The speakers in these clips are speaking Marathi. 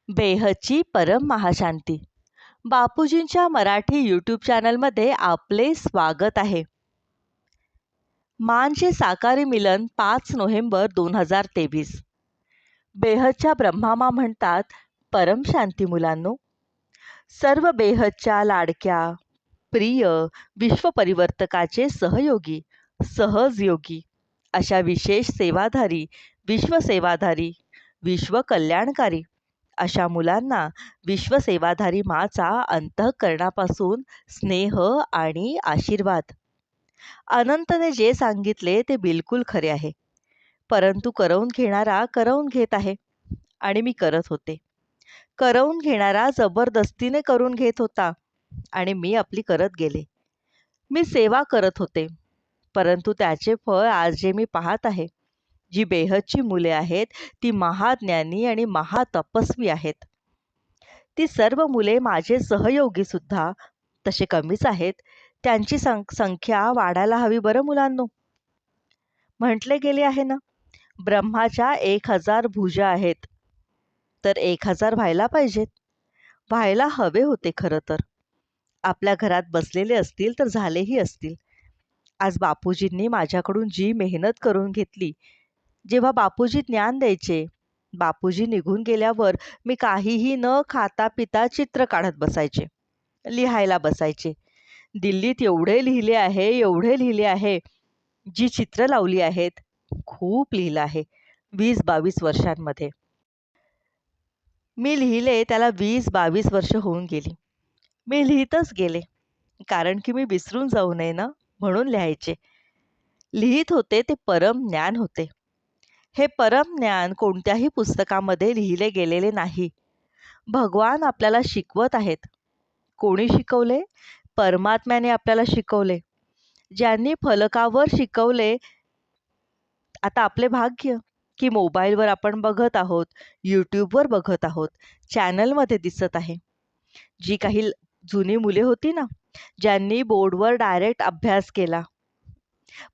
बेहदची परम महाशांती. बापूजींच्या मराठी यूट्यूब चॅनलमध्ये आपले स्वागत आहे. मानचे साकारी मिलन 5 नोव्हेंबर 2023. बेहदच्या ब्रह्मामा म्हणतात, परम शांती मुलांनो. सर्व बेहदच्या लाडक्या प्रिय विश्वपरिवर्तकाचे सहयोगी सहजयोगी अशा विशेष सेवाधारी विश्वसेवाधारी विश्वकल्याणकारी अशा मुलांना विश्वसेवाधारी माचा अंतःकरणापासून स्नेह आणि आशीर्वाद. अनंतने जे सांगितले ते बिलकुल खरे आहे, परंतु करवून घेणारा करवून घेत आहे आणि मी करत होते. करवून घेणारा जबरदस्तीने करून घेत होता आणि मी आपली करत गेले. मी सेवा करत होते, परंतु त्याचे फळ आज जे मी पाहत आहे. जी बेहदची मुले आहेत ती महाज्ञानी आणि महातपस्वी आहेत. ती सर्व मुले माझे सहयोगी सुद्धा तसे कमीच आहेत. त्यांची संख्या वाढायला हवी बरं मुलांनो. म्हटले गेले आहे ना, ब्रह्माच्या 1000 भुजा आहेत, तर 1000 व्हायला पाहिजेत. व्हायला हवे होते खरं तर. आपल्या घरात बसलेले असतील तर झालेही असतील. आज बापूजींनी माझ्याकडून जी मेहनत करून घेतली. जेव्हा बापूजी ज्ञान द्यायचे, बापूजी निघून गेल्यावर मी काहीही न खाता पिता चित्र काढत बसायचे, लिहायला बसायचे. दिल्लीत एवढे लिहिले आहे, एवढे लिहिले आहे. जी चित्र लावली आहेत, खूप लिहिलं आहे 20-22 वर्षांमध्ये. मी लिहिले त्याला 20-22 वर्ष होऊन गेली. मी लिहितच गेले, कारण की मी विसरून जाऊ नये ना, म्हणून लिहायचे. लिहित होते ते परम ज्ञान होते. हे परम ज्ञान कोणत्याही पुस्तकामध्ये लिहिले गेलेले नाही. भगवान आपल्याला शिकवत आहेत. कोणी शिकवले? परमात्म्याने आपल्याला शिकवले. ज्यांनी फलकावर शिकवले. आता आपले भाग्य की मोबाईलवर आपण बघत आहोत, यूट्यूबवर बघत आहोत, चॅनलमध्ये दिसत आहे. जी काही जुनी मुले होती ना, ज्यांनी बोर्डवर डायरेक्ट अभ्यास केला.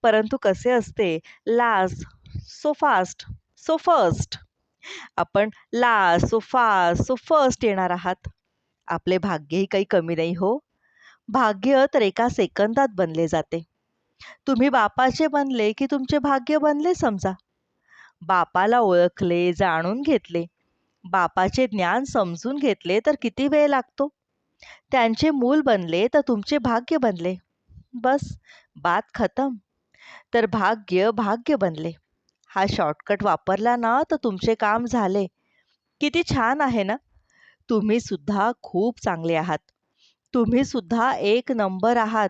परंतु कसे असते, last so fast so first. आपण last so fast so first येणार आहात. आपले भाग्यही काही कमी नाही हो. भाग्य तर एका सेकंदात बनले जाते. तुम्ही बापाचे बनले की तुमचे भाग्य बनले समजा. बापाला ओळखले, जाणून घेतले, बापाचे ज्ञान समजून घेतले तर किती वेळ लागतो. त्यांचे मूल बनले तर तुमचे भाग्य बनले. बस बात खतम. तर भाग्य भाग्य बनले. हा शॉर्टकट वापरला ना तर तुमचे काम झाले. किती छान आहे ना. तुम्ही सुद्धा खूप चांगले आहात. तुम्ही सुद्धा 1 नंबर आहात.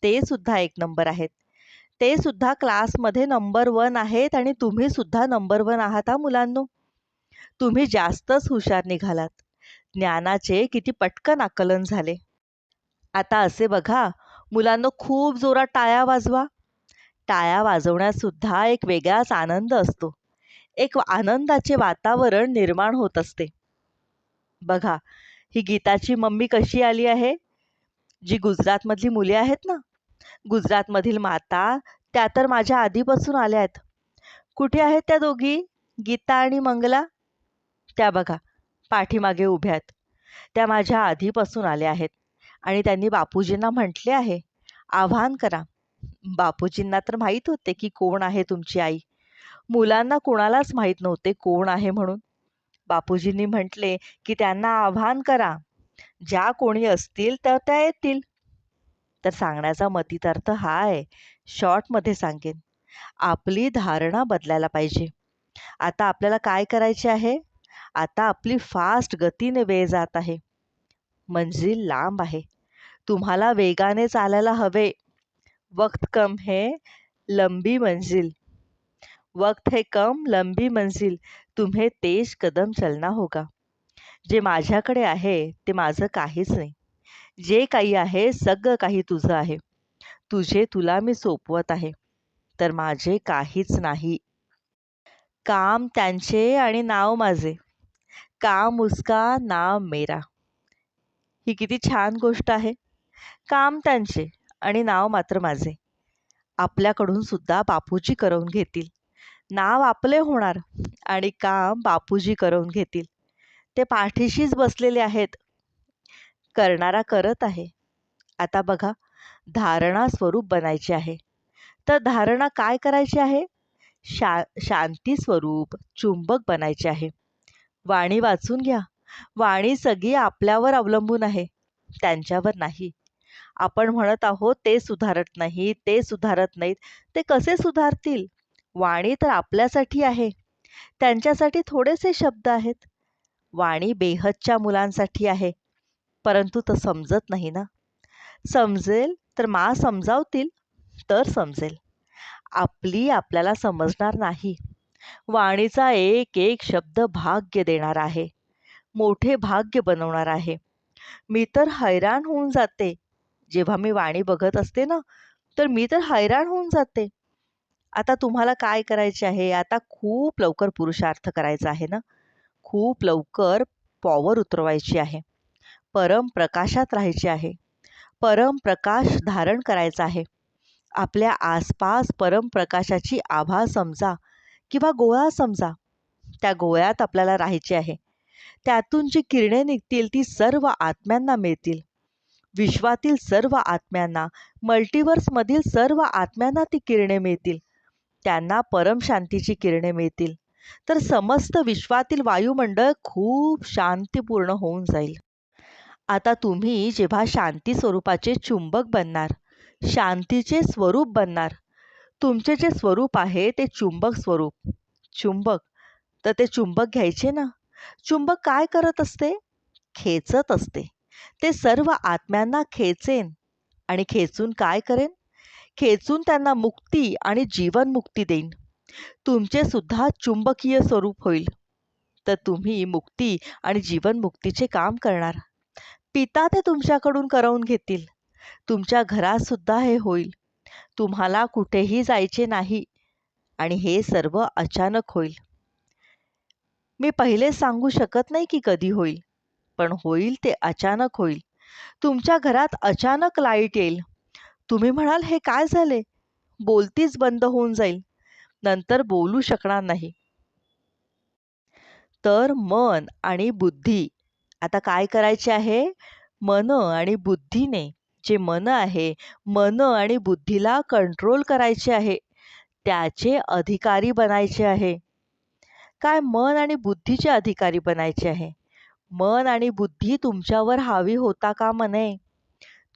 ते सुद्धा 1 नंबर आहेत. ते सुद्धा क्लासमध्ये नंबर 1 आहेत आणि तुम्ही सुद्धा नंबर 1 आहात हा मुलांनो. तुम्ही जास्तच हुशार निघालात. ज्ञानाचे किती पटकन आकलन झाले. आता असे बघा मुलांनो, खूप जोरात टाळ्या वाजवा. टाळ्या वाजवण्यात सुद्धा एक वेगळाच आनंद असतो. एक आनंदाचे वातावरण निर्माण होत असते. बघा, ही गीताची मम्मी कशी आली आहे. जी गुजरातमधली मुले आहेत ना, गुजरातमधील माता, त्या तर माझ्या आधीपासून आल्या आहेत. कुठे आहेत त्या दोघी, गीता आणि मंगला? त्या बघा पाठीमागे उभ्या आहेत. त्या माझ्या आधीपासून आल्या आहेत आणि त्यांनी बापूजींना म्हटले आहे, आवाहन करा. बापूजींना तर माहीत होते की कोण आहे तुमची आई. मुलांना कोणालाच माहीत नव्हते कोण आहे म्हणून. बापूजींनी म्हटले की त्यांना आवाहन करा. ज्या कोणी असतील तर त्या येतील. तर सांगण्याचा मतितार्थ हा आहे. शॉर्टमध्ये सांगेन, आपली धारणा बदलायला पाहिजे. आता आपल्याला काय करायचे आहे. आता आपली फास्ट गतीने वेळ जात आहे. मंजिल लांब आहे. तुम्हाला वेगाने चालायला हवे. वक्त कम है लंबी मंजिल. वक्त है कम लंबी मंजिल. तुम्हें तेज कदम चलना होगा. जे माझ्याकडे आहे ते माझं काहीच नाही. जे काही आहे सगळं काही तुझं आहे. तुला मी सोपवत आहे, तर माझे काहीच नाही. काम त्यांचे आणि नाव माझे. काम उसका नाम मेरा. ही किती छान गोष्ट आहे. काम त्यांचे आणि नाव मात्र माझे. आपल्याकडून सुद्धा बापूजी करवून घेतील. नाव आपले होणार आणि काम बापूजी करवून घेतील. ते पाठीशीच बसलेले आहेत. करणारा करत आहे. आता बघा, धारणा स्वरूप बनायचे आहे. तर धारणा काय करायची आहे? शांती स्वरूप चुंबक बनायचे आहे. वाणी वाचून घ्या. वाणी सगळी आपल्यावर अवलंबून आहे, त्यांच्यावर नाही. आपण म्हणत आहोत ते सुधारत नाही, ते सुधारत नाहीत. ते कसे सुधारतील? वाणी तर आपल्यासाठी आहे. त्यांच्यासाठी थोडेसे शब्द आहेत. वाणी बेहदच्या मुलांसाठी आहे. परंतु तो समजत नाही ना. समजेल तर समजावतील तर समजेल. आपली आपल्याला समजणार नाही. वाणीचा एक एक शब्द भाग्य देणार आहे. मोठे भाग्य बनवणार आहे. मी तर हैराण होऊन जाते. जेव्हा मी वाणी बघत असते ना, तर मी तर हैराण होऊन जाते. आता तुम्हाला काय करायचे आहे? आता खूप लवकर पुरुषार्थ करायचा आहे ना. खूप लवकर पॉवर उतरवायची आहे. परमप्रकाशात राहायचे आहे. परमप्रकाश धारण करायचा आहे. आपल्या आसपास परमप्रकाशाची आभा समजा किंवा गोळा समजा. त्या गोळ्यात आपल्याला राहायचे आहे. त्यातून जी किरणे निघतील ती सर्व आत्म्यांना मिळतील. विश्वातील सर्व आत्म्यांना, मल्टिवर्समधील सर्व आत्म्यांना ती किरणे मिळतील. त्यांना परमशांतीची किरणे मिळतील. तर समस्त विश्वातील वायुमंडळ खूप शांतीपूर्ण होऊन जाईल. आता तुम्ही जेव्हा शांती स्वरूपाचे चुंबक बनणार, शांतीचे स्वरूप बनणार, तुमचे जे स्वरूप आहे ते चुंबक स्वरूप. चुंबक, तर ते चुंबक घ्यायचे ना. चुंबक काय करत असते? खेचत असते. ते सर्व आत्म्यांना खेचेन आणि खेचून काय करेन? खेचून त्यांना मुक्ती आणि जीवनमुक्ती देईन. तुमचे सुद्धा चुंबकीय स्वरूप होईल. तर तुम्ही मुक्ती आणि जीवनमुक्तीचे काम करणार. पिता ते तुमच्याकडून करवून घेतील. तुमच्या घरात सुद्धा हे होईल. तुम्हाला कुठेही जायचे नाही आणि हे सर्व अचानक होईल. मी पहिले सांगू शकत नाही की कधी होईल, पण होईल ते अचानक होईल. तुमच्या घरात अचानक लाईट येईल. तुम्ही म्हणाल, हे काय झाले? बोलतीच बंद होऊन जाईल. नंतर बोलू शकणार नाही. तर मन आणि बुद्धी आता काय करायचे आहे? मन आणि बुद्धीने, जे मन आहे, मन आणि बुद्धीला कंट्रोल करायचे आहे. त्याचे अधिकारी बनायचे आहे. काय मन आणि बुद्धीचे अधिकारी बनायचे आहे. मन आणि बुद्धी तुमच्यावर हावी होता कामा नये.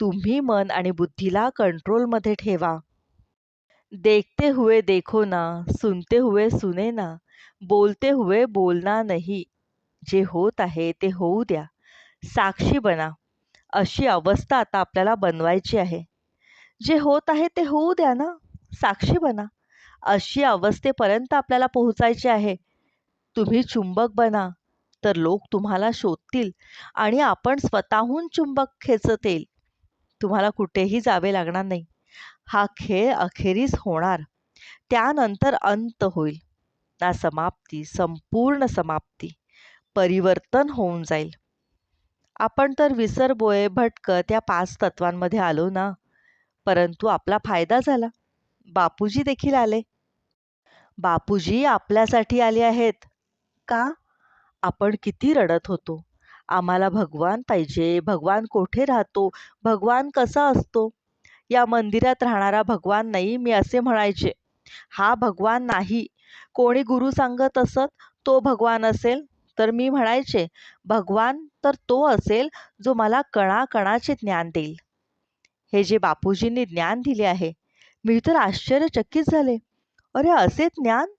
तुम्ही मन आणि बुद्धीला कंट्रोलमध्ये ठेवा. देखते हुए देखो ना, सुनते हुए सुने ना, बोलते हुए बोलना नाही. जे होत आहे ते होऊ द्या. साक्षी बना. अशी अवस्था आता आपल्याला बनवायची आहे. जे होत आहे ते होऊ द्या ना. साक्षी बना. अशी अवस्थेपर्यंत आपल्याला पोहोचायचे आहे. तुम्ही चुंबक बना, तर लोक तुम्हाला शोधतील आणि आपण स्वतःहून चुंबक खेचत येईल. तुम्हाला कुठेही जावे लागणार नाही. हा खेळ अखेरीस होणार. त्यानंतर अंत होईल ना, समाप्ती, संपूर्ण समाप्ती. परिवर्तन होऊन जाईल. आपण तर विसरबोळे भटकत या 5 तत्वांमध्ये आलो ना, परंतु आपला फायदा झाला. बापूजी देखील आले. बापूजी आपल्यासाठी आले आहेत. का? आपण किती रडत होतो. आम्हाला भगवान पाहिजे, भगवान कोठे राहतो, भगवान कसा असतो? या मंदिरात राहणारा भगवान नाही, मी असे म्हणायचे. हा भगवान नाही. कोणी गुरु सांगत असत तो भगवान असेल, तर मी म्हणायचे भगवान तर तो असेल जो मला कणाकणाचे ज्ञान देईल. हे जे बापूजींनी ज्ञान दिले आहे, मी तर आश्चर्यचकित झाले. अरे असे ज्ञान?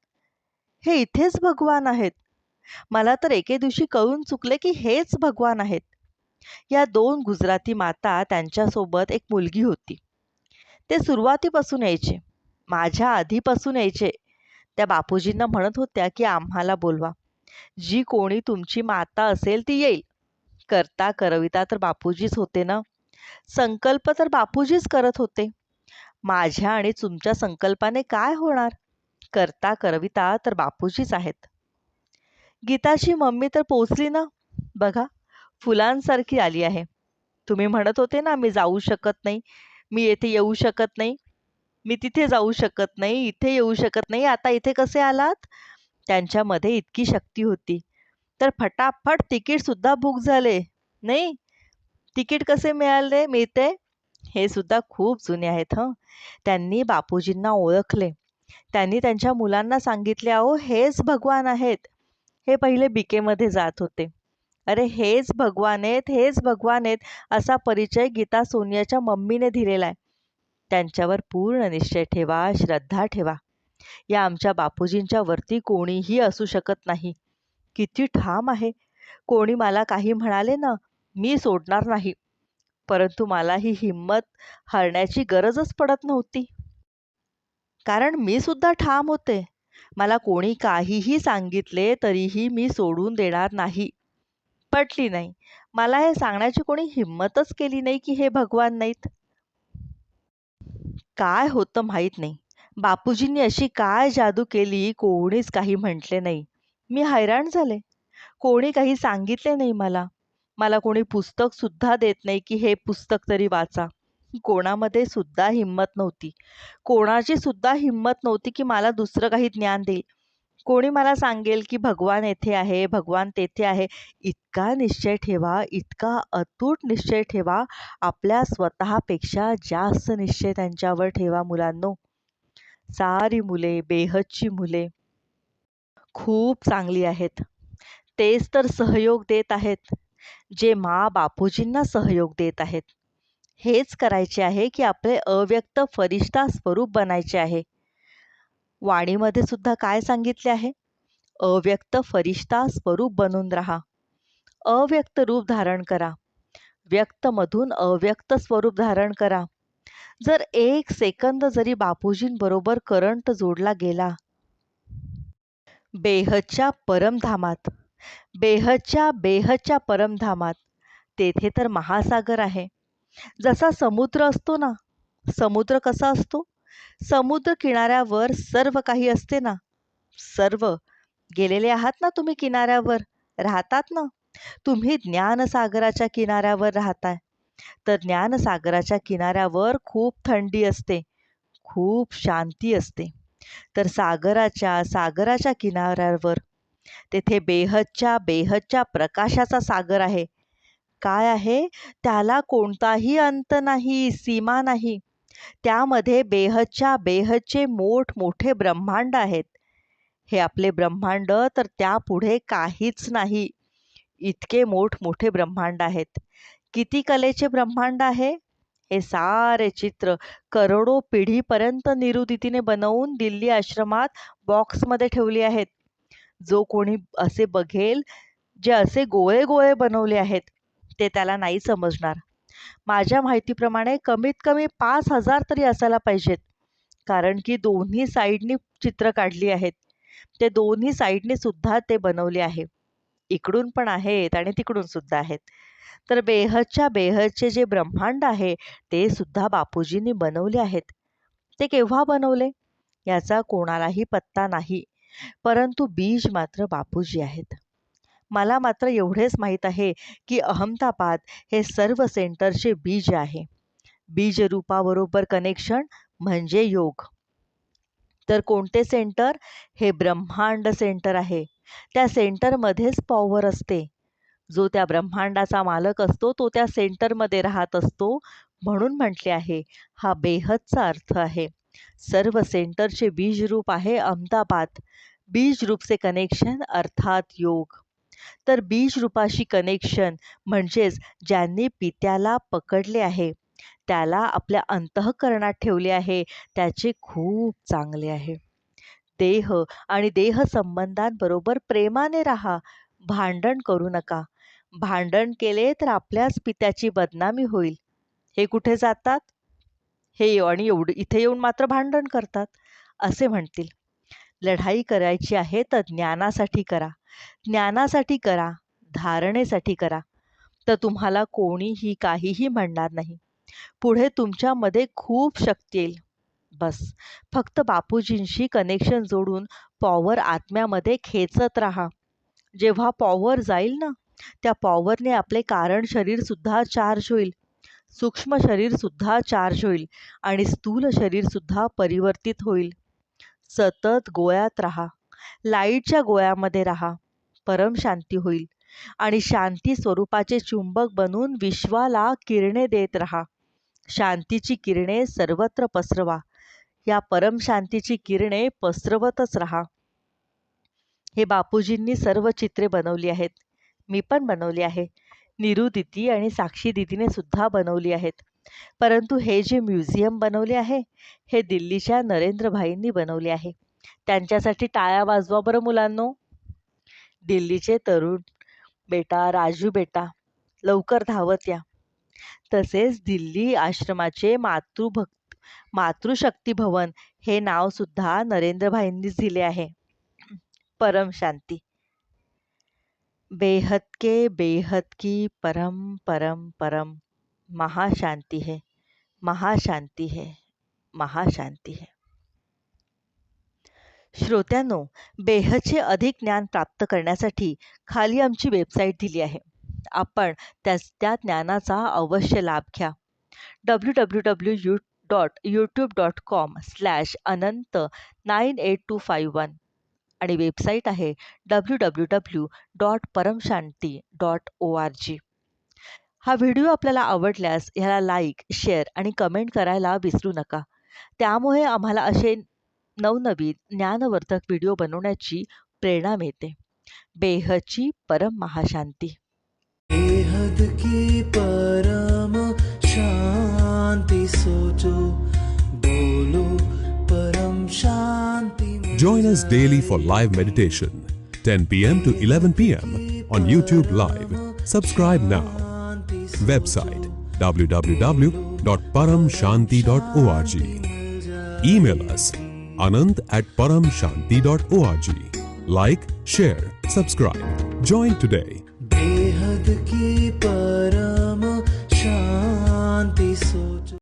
हे इथेच भगवान आहेत. मला तर एके दिवशी कळून चुकले की हेच भगवान आहेत. या 2 गुजराती माता, त्यांच्यासोबत एक मुलगी होती. ते सुरुवातीपासून यायचे. माझ्या आधीपासून यायचे. त्या बापूजींना म्हणत होत्या की आम्हाला बोलवा. जी कोणी तुमची माता असेल ती येईल. करता करविता तर बापूजीच होते ना. संकल्प तर बापूजीच करत होते. माझ्या आणि तुमच्या संकल्पाने काय होणार? करता करविता तर बापूजीच आहेत. गीताची मम्मी तर पोचली ना. बघा, फुलांसारखी आली आहे. तुम्ही म्हणत होते ना, मी जाऊ शकत नाही, मी येथे येऊ शकत नाही, मी तिथे जाऊ शकत नाही, इथे येऊ शकत नाही. आता इथे कसे आलात? त्यांच्यामध्ये इतकी शक्ती होती. तर फटाफट तिकीटसुद्धा बुक झाले. नाही, तिकीट कसे मिळते? हे सुद्धा खूप जुने आहेत हं. त्यांनी बापूजींना ओळखले. त्यांनी त्यांच्या मुलांना सांगितले, "अहो, हेच भगवान आहेत." हे पहिले बीकेमध्ये जात होते. "अरे, हेच भगवान आहेत, हेच भगवान आहेत." असा परिचय गीता सोनियाच्या मम्मीने दिलेला आहे. त्यांच्यावर पूर्ण निश्चय ठेवा, श्रद्धा ठेवा. या आमच्या बापूजींच्या वरती कोणीही असू शकत नाही. किती ठाम आहे. कोणी मला काही म्हणाले ना, मी सोडणार नाही. परंतु मला ही हिंमत हरण्याची गरजच पडत नव्हती. कारण मी सुद्धा ठाम होते. मला कोणी काहीही सांगितले तरीही मी सोडून देणार नाही. पटली नाही. मला हे सांगण्याची कोणी हिंमतच केली नाही की हे भगवान नाहीत. काय होतं माहीत नाही. बापूजींनी अशी काय जादू केली कोणीच काही म्हटले नाही. मी हैराण झाले. कोणी काही सांगितले नाही मला. मला कोणी पुस्तक सुद्धा देत नाही की हे पुस्तक तरी वाचा. कोणामध्ये सुद्धा हिंमत नव्हती. कोणाची सुद्धा हिंमत नव्हती की मला दुसरं काही ज्ञान देईल. कोणी मला सांगेल की भगवान येथे आहे, भगवान तेथे आहे. इतका निश्चय ठेवा, इतका अतूट निश्चय ठेवा. आपल्या स्वतःपेक्षा जास्त निश्चय त्यांच्यावर ठेवा मुलांनो. सारी मुले, बेहदची मुले खूप चांगली आहेत. तेच तर सहयोग देत आहेत. जे बापूजींना सहयोग देत आहेत. हेच करायचे आहे की आपले अव्यक्त फरिश्ता स्वरूप बनायचे आहे. वाणीमध्ये सुद्धा काय सांगितले आहे? अव्यक्त फरिश्ता स्वरूप बनून राहा. अव्यक्त रूप धारण करा. व्यक्तमधून अव्यक्त स्वरूप धारण करा. जर 1 सेकंद जरी बापूजींबरोबर करंट जोडला गेला, बेहदच्या परमधामात, बेहदच्या परमधामात, तेथे तर महासागर आहे. जसा समुद्र असतो ना, समुद्र कसा असतो? समुद्र किनाऱ्यावर सर्व काही असते ना, सर्व. गेलेले आहात ना तुम्ही किनाऱ्यावर, राहतात ना? तुम्ही ज्ञानसागराच्या किनाऱ्यावर राहताय. तर ज्ञानसागराच्या किनाऱ्यावर खूप थंडी असते, खूप शांती असते. तर सागराच्या किनाऱ्यावर तेथे बेहदच्या प्रकाशाचा सागर आहे. काय आहे? त्याला कोणताही अंत नाही, सीमा नाही. त्यामध्ये बेहदचे मोठमोठे ब्रह्मांड आहेत. हे आपले ब्रह्मांड तर त्यापुढे काहीच नाही. इतके मोठमोठे ब्रह्मांड आहेत. किती कलेचे ब्रह्मांड आहे? हे सारे चित्र करोडो पिढीपर्यंत निरुदितीने बनवून दिल्ली आश्रमात बॉक्समध्ये ठेवली आहेत. जो कोणी असे बघेल, जे असे गोळे गोळे बनवले आहेत, ते त्याला नाही समजणार. माझ्या माहितीप्रमाणे कमीत कमी 5,000 तरी असायला पाहिजेत. कारण की दोन्ही साइडनी चित्र काढली आहेत. ते दोन्ही साइडनी सुद्धा ते बनवले आहे. इकडून पण आहेत आणि तिकडून सुद्धा आहेत. तर बेहदचे जे ब्रह्मांड आहे, ते सुद्धा बापूजींनी बनवले आहेत. ते केव्हा बनवले? याचा कोणालाही पत्ता नाही. परंतु बीज मात्र बापूजी आहेत. मला मात्र एवढेच माहीत आहे की अहमदाबाद हे सर्व सेंटरचे बीज आहे. बीजरूपाबरोबर कनेक्शन म्हणजे योग. तर कोणते सेंटर? हे ब्रह्मांड सेंटर आहे. त्या सेंटरमध्येच पॉवर असते. जो त्या ब्रह्मांडाचा मालक असतो तो त्या सेंटरमध्ये राहत असतो. म्हणून म्हटले आहे, हा बेहदचा अर्थ आहे. सर्व सेंटरचे बीजरूप आहे अहमदाबाद. बीजरूपचे कनेक्शन अर्थात योग. तर बीजरूपाशी कनेक्शन म्हणजेच ज्यांनी पित्याला पकडले आहे, त्याला आपल्या अंतःकरणात ठेवले आहे, त्याचे खूप चांगले आहे. देह आणि देहसंबंधांबरोबर प्रेमाने राहा. भांडण करू नका. भांडण केले तर आपल्याच पित्याची बदनामी होईल. हे कुठे जातात? हे आणि इथे येऊन मात्र भांडण करतात, असे म्हणतील. लढाई करायची आहे तर ज्ञानासाठी करा. ज्ञानासाठी करा, धारणेसाठी करा. तर तुम्हाला कोणीही काहीही म्हणणार नाही. पुढे तुमच्यामध्ये खूप शक्ती येईल. बस फक्त बापूजींशी कनेक्शन जोडून पॉवर आत्म्यामध्ये खेचत राहा. जेव्हा पॉवर जाईल ना, त्या पॉवरने आपले कारण शरीरसुद्धा चार्ज होईल. सूक्ष्म शरीरसुद्धा चार्ज होईल आणि स्थूल शरीरसुद्धा परिवर्तित होईल. सतत गोळ्यात राहा. लाईटच्या गोळ्यामध्ये राहा. परम शांती होईल आणि शांती स्वरूपाचे चुंबक बनून विश्वाला किरणे देत राहा. शांतीची किरणे सर्वत्र पसरवा. या परम शांतीची किरणे पसरवतच राहा. हे बापूजींनी सर्व चित्रे बनवली आहेत. मी पण बनवली आहे. नीरू दीदी आणि साक्षी दीदीने सुद्धा बनवली आहेत. परंतु हे जे म्युझियम बनवले आहे, हे दिल्लीच्या नरेंद्र भाईंनी बनवले आहे. त्यांच्यासाठी टाळ्या वाजवा बरं मुलांनो. दिल्लीचे तरुण बेटा, राजू बेटा, लवकर धावत या. तसेच दिल्ली आश्रमाचे मातृशक्ती भवन हे नाव सुद्धा नरेंद्र भाईंनीच दिले आहे. परम शांती. बेहद के बेहद की परम परम परम महाशांती है, महाशांती है, महाशांती है. श्रोत्यांनो, बेहदचे अधिक ज्ञान प्राप्त करण्यासाठी खाली आमची वेबसाईट दिली आहे. आपण त्या ज्ञानाचा अवश्य लाभ घ्या. www.youtube.com/anant98251 आणि वेबसाईट आहे www.paramshanti.org. हा व्हिडिओ आपल्याला आवडल्यास ह्याला लाईक, शेअर आणि कमेंट करायला विसरू नका. त्यामुळे आम्हाला असे नवनवीन ज्ञानवर्धक व्हिडिओ बनवण्याची प्रेरणा मिळते. बेहदची परम महाशांती. बेहद की परम शांति सोचो, बोलो परम शांति. Join us daily for live meditation, 10 p.m. to 11 p.m. on YouTube Live. Subscribe now. Website www.paramshanti.org. Email us anant@paramshanti.org. Like, share, subscribe. Join today. बेहद की परम